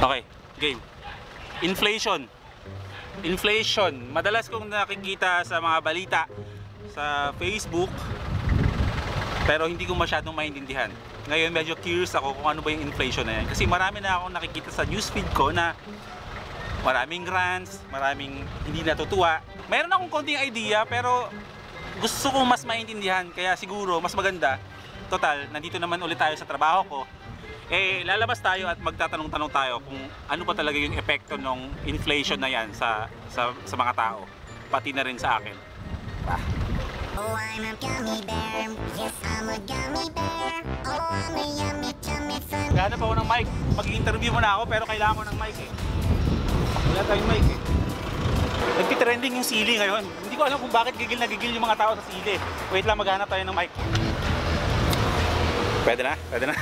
Okay, game. Inflation. Inflation. Madalas kong nakikita sa mga balita sa Facebook, pero hindi ko masyadong maintindihan. Ngayon medyo curious ako kung ano ba yung inflation na yan. Kasi marami na akong nakikita sa newsfeed ko na maraming rants, maraming hindi natutuwa. Mayroon akong konting idea pero gusto ko mas maintindihan. Kaya siguro mas maganda. Total, nandito naman ulit tayo sa trabaho ko. Eh, lalabas tayo at magtatanong-tanong tayo kung ano ba talaga yung epekto ng inflation na yan sa mga tao. Pati na rin sa akin. Oh, I'm a gummy bear. Yes, I'm a gummy bear. Oh, I'm a yummy, yummy fun. Gano'n pa ako ng mic. Mag-interview muna ako pero kailangan ko ng mic eh. Wala tayong mic eh. Nagtitrending yung sili ngayon. Hindi ko alam kung bakit gigil na gigil yung mga tao sa sili. Wait lang, maghanap tayo ng mic. Pwede na? Pwede na?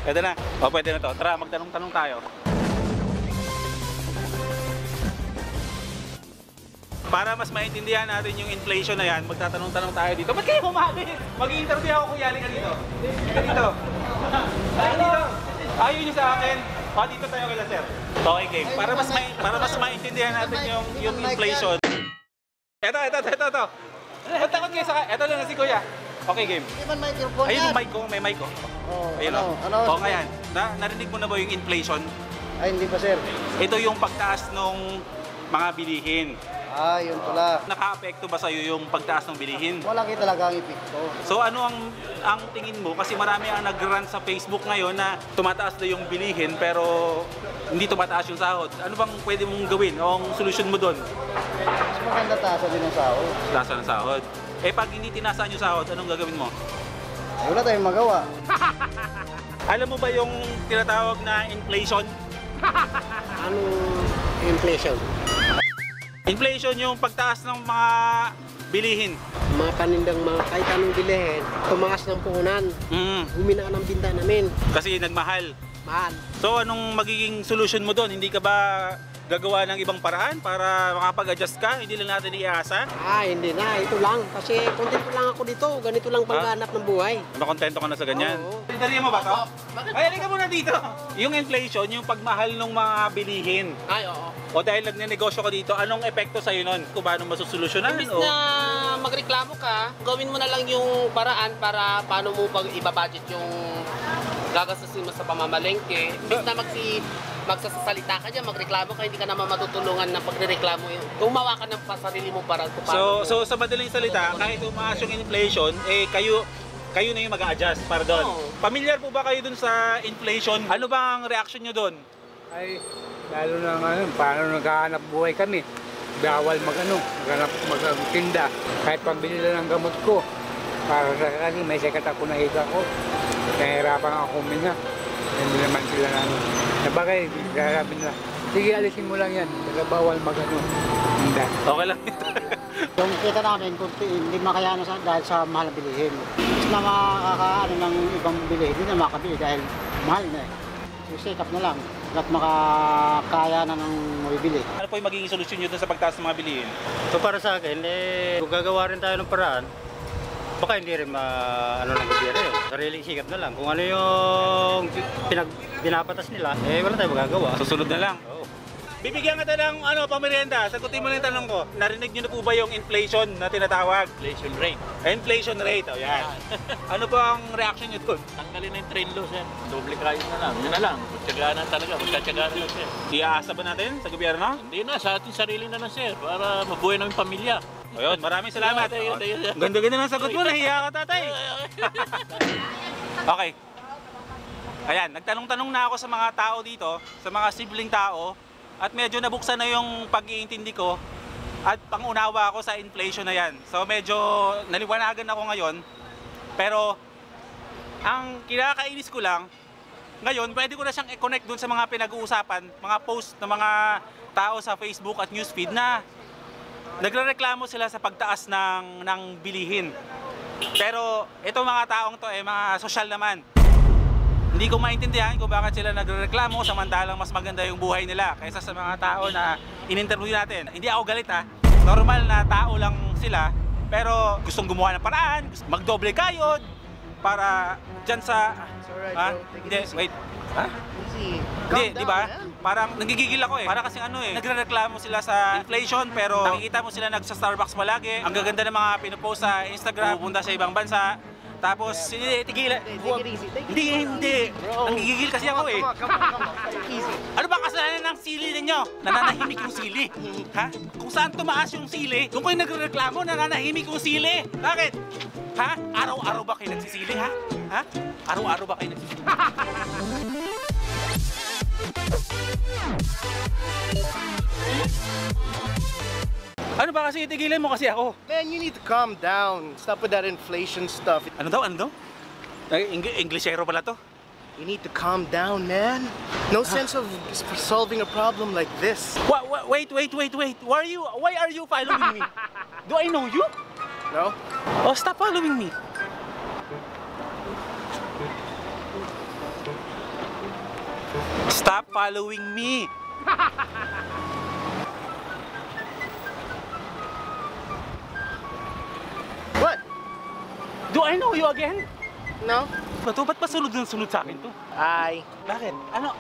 Pwede na? O, pwede na to. Tara, magtanong-tanong tayo. Para mas maintindihan natin yung inflation na yan, magtatanong-tanong tayo dito. Ba't kayo humabit? Mag-i-interview ako, Kuya. Halika dito. Halika dito. Halika dito. Ayaw nyo sa akin. O, dito tayo kila sir. Okay, game. Para mas maintindihan natin yung inflation. Ito. Ba't takot kayo sa... Ito lang na si Kuya. Okay, game. Hindi man microphone Ayun yan. yung mic ko, may mic ko. Ayun o. O, ngayon. Narinig mo na ba yung inflation? Ay, hindi pa sir. Ito yung pagtaas ng mga bilihin. Ah, yun pala. Naka-apekto ba sa'yo yung pagtaas ng bilihin? Malaki talaga ang epekto. So ano ang tingin mo? Kasi marami ang nag-run sa Facebook ngayon na tumataas na yung bilihin pero hindi tumataas yung sahod. Ano bang pwede mong gawin? O ang solusyon mo doon? Mas maganda tasa din ang sahod. Tasa ng sahod. Eh pag hindi tinasaan yung sahod, anong gagawin mo? Wala tayong magawa. Alam mo ba yung tinatawag na inflation? Anong inflation? Inflation yung pagtaas ng mga bilihin. Mga panindang mga kahit anong bilihin, tumaas ng puhunan, guminaan ang binta namin. Kasi nagmahal. Mahal. So anong magiging solusyon mo doon? Hindi ka ba gagawa ng ibang paraan para makapag-adjust ka? Hindi lang natin iasa? Hindi na. Ito lang. Kasi kontento lang ako dito. Ganito lang pangganap ng buhay. Makontento ka na sa ganyan? Oo. Pinteriya mo ba to? Ay, halika muna dito. Yung inflation, yung pagmahal ng mga bilihin. Ay, oo. O dahil nagnenegosyo ka dito, anong epekto sa'yo nun? Kung paano masusolusyonan? Imbis na magreklamo ka, gawin mo na lang yung paraan para paano mo pag ibabudget yung gagastusin mo sa pamamalengke. Imbis na magsasalita ka dyan, magreklamo ka, hindi ka naman matutulungan ng pagreklamo yun. Gumawa ka ng sarili mo para kung paano. So sa madaling salita, kahit umaas yung inflation, eh kayo na yung mag-a-adjust para doon. Oo. Pamilyar po ba kayo dun sa inflation? Ano ba ang reaction nyo doon? Ay, lalo na paano naghahanap buhay kami. Bawal magtinda. Kahit pambili lang ng gamot ko. Para sa kasi may sakit ako na higa ko. Nahihirapan ako huminga. Hindi naman sila Sabagay, sabi nila, sige alisin mo lang yan. Pero bawal tinda. Okay lang. Yung kita namin, hindi makayanan dahil sa mahal na bilihin. Mas na makakaano ng ibang bilihin, hindi na makabili dahil mahal na eh. So, sikap na lang at makakaya na ng mabibili. Ano po yung magiging solusyon nyo dun sa pagtaas ng mga bilihin? So para sa akin, kung gagawa rin tayo ng paraan, baka hindi rin ng gobyerno yun. Sariling sikap na lang. Kung ano yung binapatas nila, wala tayong magagawa. Susunod na lang. Oo. Bibigyan kita ng pamerienda. Sagutin mo na yung tanong ko. Narinig nyo na po ba yung inflation na tinatawag? Inflation rate. Inflation rate, o yan. Ano ba ang reaction nyo doon? Tanggalin na yung train loss yan. Doble kayo na lang. Yun na lang. Magtsagaan talaga. Magtsatsagaan lang sir. Iaasa ba natin sa gobyerno? Hindi na. Sa ating sarili na lang sir. Para mabuhay namin pamilya. Ayun, maraming salamat. Ayun. Ganda-ganda ng sagot mo. Nahiya ka, tatay. Okay. Ayan, nagtanong-tanong na ako sa mga tao dito, sa mga sibling tao, at medyo nabuksan na yung pag-iintindi ko at pangunawa ako sa inflation na yan. So medyo naliwanagan ako ngayon. Pero ang kinakainis ko lang, ngayon pwede ko na siyang i-connect dun sa mga pinag-uusapan, mga post ng mga tao sa Facebook at newsfeed na nagrereklamo sila sa pagtaas ng bilihin. Pero itong mga taong to mga sosyal naman. Hindi ko maintindihan kung bakit sila nagrereklamo samantalang mas maganda yung buhay nila kaysa sa mga tao na in-interview natin. Hindi ako galit ha. Normal na tao lang sila pero gustong gumawa ng paraan, magdoble kayod para dyan sa... Hindi, wait. Ha? Easy. Hindi, Calm di down, ba? man. Parang nagigigil ako eh. Para kasi ano eh, nagrereklamo sila sa inflation pero nakikita mo sila nagsa Starbucks palagi. Ang gaganda ng mga pinupost sa Instagram, pupunta sa ibang bansa. Tapos, tigilan. Take it easy. Take it Hindi, easy. hindi. Bro. Nagigigil kasi ako eh. Come on. Easy. Ano ba kasalanan ng sili ninyo? Nananahimik yung sili. Ha? Kung saan tumaas yung sili, doon kayo nagrereklamo, nananahimik yung sili. Bakit? Ha? Araw-araw ba kayo nagsisili, ha? Ha? Araw-araw ba kayo nagsisili? Ano ba kasi itigilan mo kasi ako? Man, you need to calm down. Stop with that inflation stuff. Ano daw? Ano daw? Ay, Englishero pala to. You need to calm down, man. No sense of solving a problem like this. Wait. Why are you following me? Do I know you? No? Oh, stop following me. Stop following me. What? Do I know you again? No? Ba't pa sunod sa akin to? I. Bakit? Ano?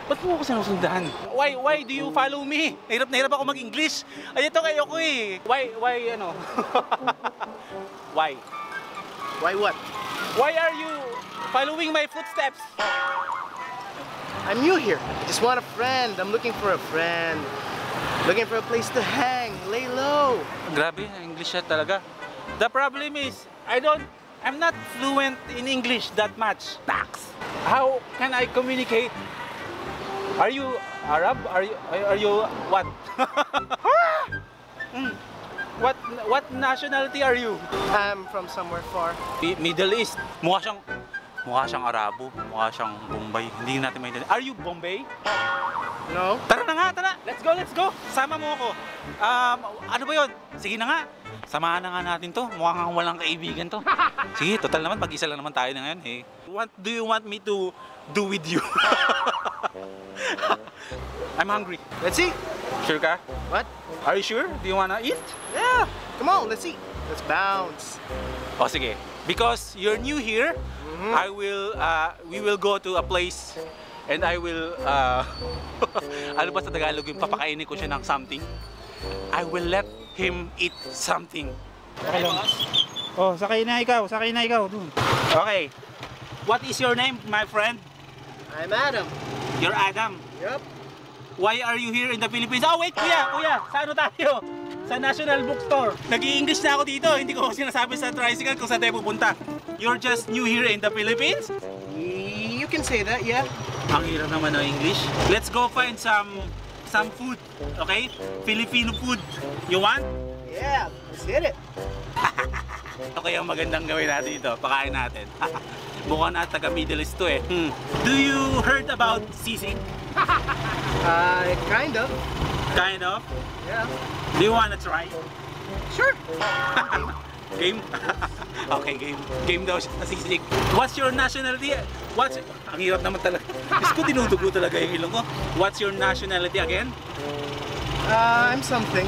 Ba't mo ako sinusundan? Why do you follow me? Hirap na hirap ako mag-English. Ay, ito kayo ko eh. Why, ano? Why? Why what? Why are you following my footsteps? I'm new here. I just want a friend. I'm looking for a friend. Looking for a place to hang, lay low. Grabe, English siya talaga. The problem is, I'm not fluent in English that much. Tax. How can I communicate? Are you Arab? Are you what? What nationality are you? I'm from somewhere far. Middle East. Mukha siyang Arabo, mukha siyang Bombay. Hindi natin maintindihan. Are you Bombay? No? Tara na nga, tara. Let's go. Sama mo ako. Ano ba 'yon? Sige na nga. Samahan na nga natin 'to. Mukhang walang kaibigan 'to. Sige, total naman pag-isa lang naman tayo na ngayon, eh. What do you want me to do with you? I'm hungry. Let's eat. Sure ka? What? Are you sure? Do you wanna eat? Yeah. Come on, let's eat. Let's bounce. O sige. Because you're new here, we will go to a place and I will, ano ba sa Tagalog yung papakainin ko siya ng something? I will let him eat something. Okay lang. Oh, sakay na ikaw. Dun. Okay. What is your name, my friend? I'm Adam. You're Adam. Yup. Why are you here in the Philippines? Oh, wait, kuya. Sa ano tayo? Sa National Bookstore. Nag-i-English na ako dito. Hindi ko sinasabi sa tricycle kung saan tayo pupunta. You're just new here in the Philippines? You can say that, yeah. Ang hirap naman ng English. Let's go find some food, okay? Filipino food. You want? Yeah, let's hit it. Okay, ang magandang gawin natin dito. Pakain natin. Mukhang na taga Middle East to eh. Do you heard about sisig? Kind of. Kind of? Yeah. Do you wanna try? Sure. Game? Okay, game. Game daw siya sa sisig. What's your nationality? Ang hirap naman talaga. Diyos ko, dinudugo talaga yung ilong ko. What's your nationality again? I'm something.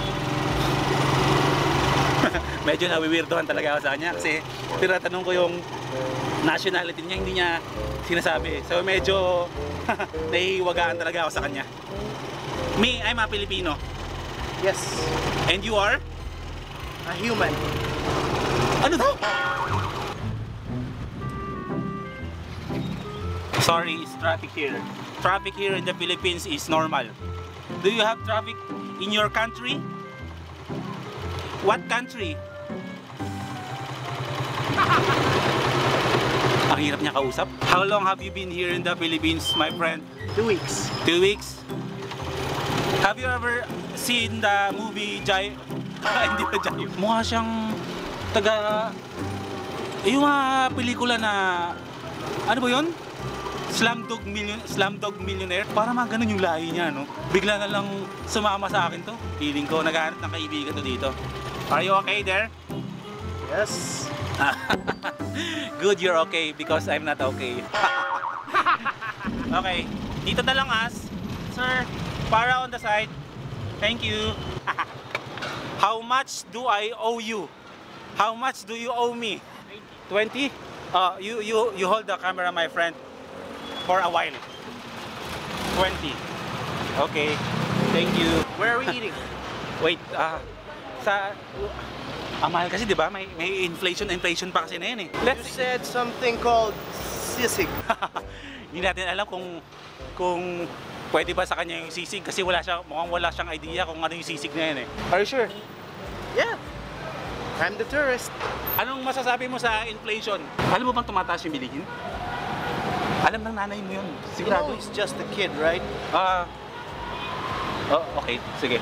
Medyo nawiwirdohan talaga ako sa kanya kasi tinatanong ko yung nationality niya, hindi niya sinasabi. So medyo nahihiwagaan talaga ako sa kanya. Me, I'm a Filipino. Yes. And you are? A human. Ano daw? Sorry, it's traffic here. Traffic here in the Philippines is normal. Do you have traffic in your country? What country? Ang hirap niya kausap. How long have you been here in the Philippines, my friend? 2 weeks. 2 weeks? Have you ever seen the movie Jai? Hindi ba Jai? Mukha siyang taga... yung mga pelikula na... ano ba yun? Slumdog Millionaire. Para mga ganun yung lahi niya, no? Bigla na lang sumama sa akin to. Feeling ko naghahanap ng kaibigan to dito. Are you okay there? Yes. Good, you're okay because I'm not okay. Okay, dito na lang as. Sir, para on the side. Thank you. How much do I owe you? How much do you owe me? 20? You hold the camera, my friend, for a while. 20. Okay. Thank you. Where are we eating? Wait, mahal kasi 'di ba? May inflation pa kasi na 'yan eh. You said something called sisig. Hindi natin alam kung pwede ba sa kanya yung sisig kasi mukhang wala siyang idea kung ano yung sisig na 'yan eh. Are you sure? Yeah. I'm the tourist. Anong masasabi mo sa inflation? Alam mo bang tumataas yung bilihin? Alam ng nanay mo yun. Sigurado. No, he's just a kid, right? Okay, sige.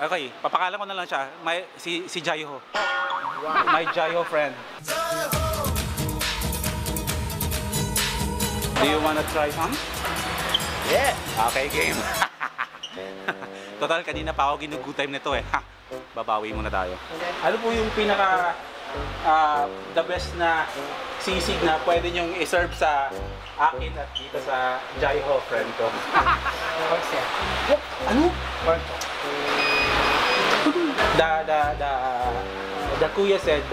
Okay, papakalan ko na lang siya. Si Jaiho. My Jaiho friend. Do you wanna try some? Yeah. Okay, game. Total, kanina pa ako ginugood time nito eh. Babawi muna tayo. Ano po yung pinaka the best na sisig na pwede nyong i-serve sa akin at dito sa Jaiho friend ko? Ano? The kuya said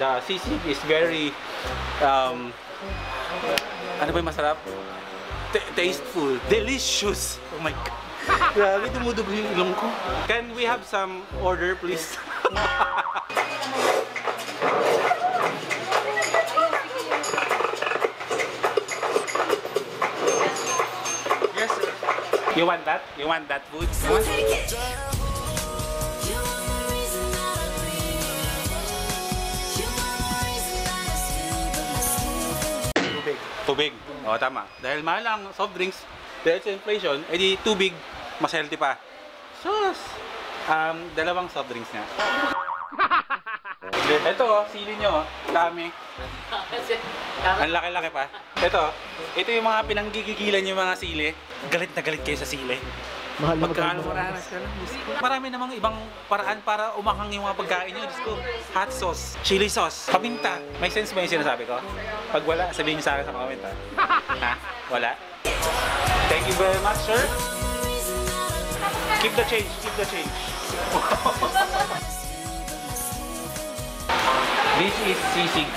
the sisig is very ano ba yung masarap? Tasteful, delicious. Oh my God. Grabe, dumudugo yung ilong ko. Can we have some order, please? Yes, sir. You want that? You want that food? Tubig. Tubig. O, tama. Dahil mahal ang soft drinks, dahil sa inflation, edi tubig, mas healthy pa. Sus! Dalawang soft drinks nga. Ito, sili nyo, dami. Ang laki-laki pa. Ito yung mga pinanggigigilan yung mga sili. Galit na galit kayo sa sili. Magkano maranas ka lang. Marami namang ibang paraan para umahang yung mga pagkain nyo. Diyos ko, hot sauce, chili sauce, paminta. May sense ba yung sinasabi ko? Pag wala, sabihin nyo sa akin sa comment ha. Ha? Wala? Thank you very much, sir. Keep the change, keep the change. This is sisig.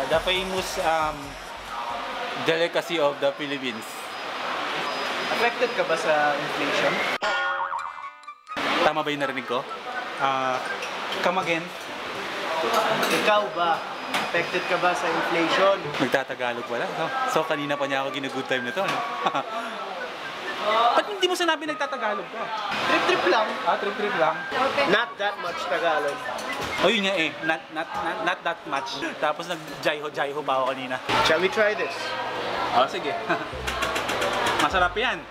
The famous delicacy of the Philippines. Affected ka ba sa inflation? Tama ba yung narinig ko? Come again. Ikaw ba? Affected ka ba sa inflation? Nagtatagalog wala. No? So kanina pa niya ako ginu-good time nito. No? Ba't hindi mo sinabi nagtatagalog ka? Trip-trip lang. Trip-trip lang. Not that much Tagalog. O yun nga eh, not that much. Tapos nag-jaiho pa ako kanina. Shall we try this? Sige. Masarap yan.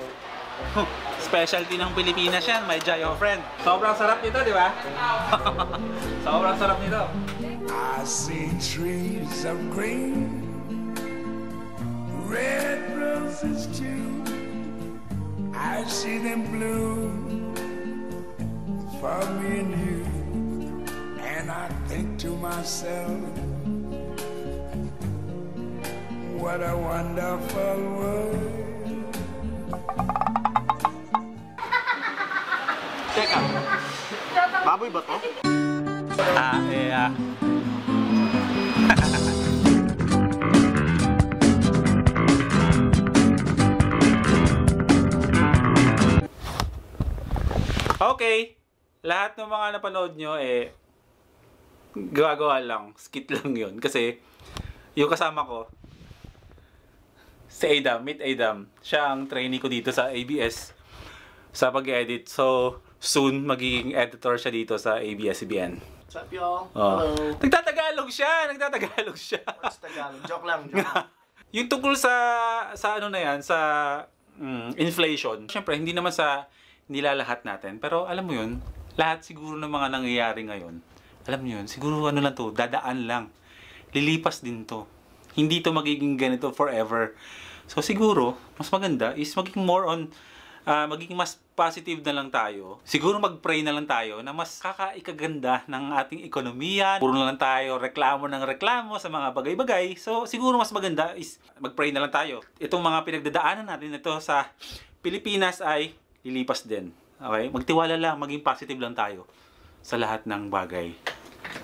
Specialty ng Pilipinas yan, may Jaiho friend. Sobrang sarap nito, di ba? Sobrang sarap nito. I see trees of green, red roses too. I see them bloom for me and you. And I think to myself, what a wonderful world. Teka, baboy ba to? Okay, lahat ng mga napanood nyo gagawa lang, skit lang yun. Kasi yung kasama ko, si Adam, meet Adam. Siya ang trainee ko dito sa ABS sa pag-edit. So, soon magiging editor siya dito sa ABS-CBN. What's up, y'all? Hello. Nagtatagalog siya! What's Tagalog? Joke lang, joke lang. Yung tungkol sa ano na yan, sa inflation. Siyempre, hindi naman sa nilalahat natin. Pero alam mo yun, lahat siguro ng mga nangyayari ngayon, alam mo yun, siguro ano lang to, dadaan lang. Lilipas din to. Hindi to magiging ganito forever. So siguro, mas maganda is maging more on, magiging mas positive na lang tayo. Siguro mag-pray na lang tayo na mas kakaikaganda ng ating ekonomiya. Puro na lang tayo reklamo ng reklamo sa mga bagay-bagay. So siguro mas maganda is mag-pray na lang tayo. Itong mga pinagdadaanan natin ito sa Pilipinas ay lilipas din. Okay? Magtiwala lang, maging positive lang tayo sa lahat ng bagay.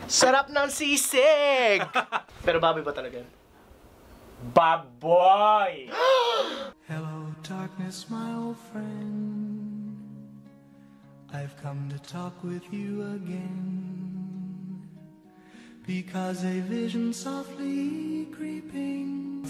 Sarap ng sisig! Pero baboy ba talaga? Baboy! Hello, darkness, my old friend. I've come to talk with you again. Because a vision softly creeping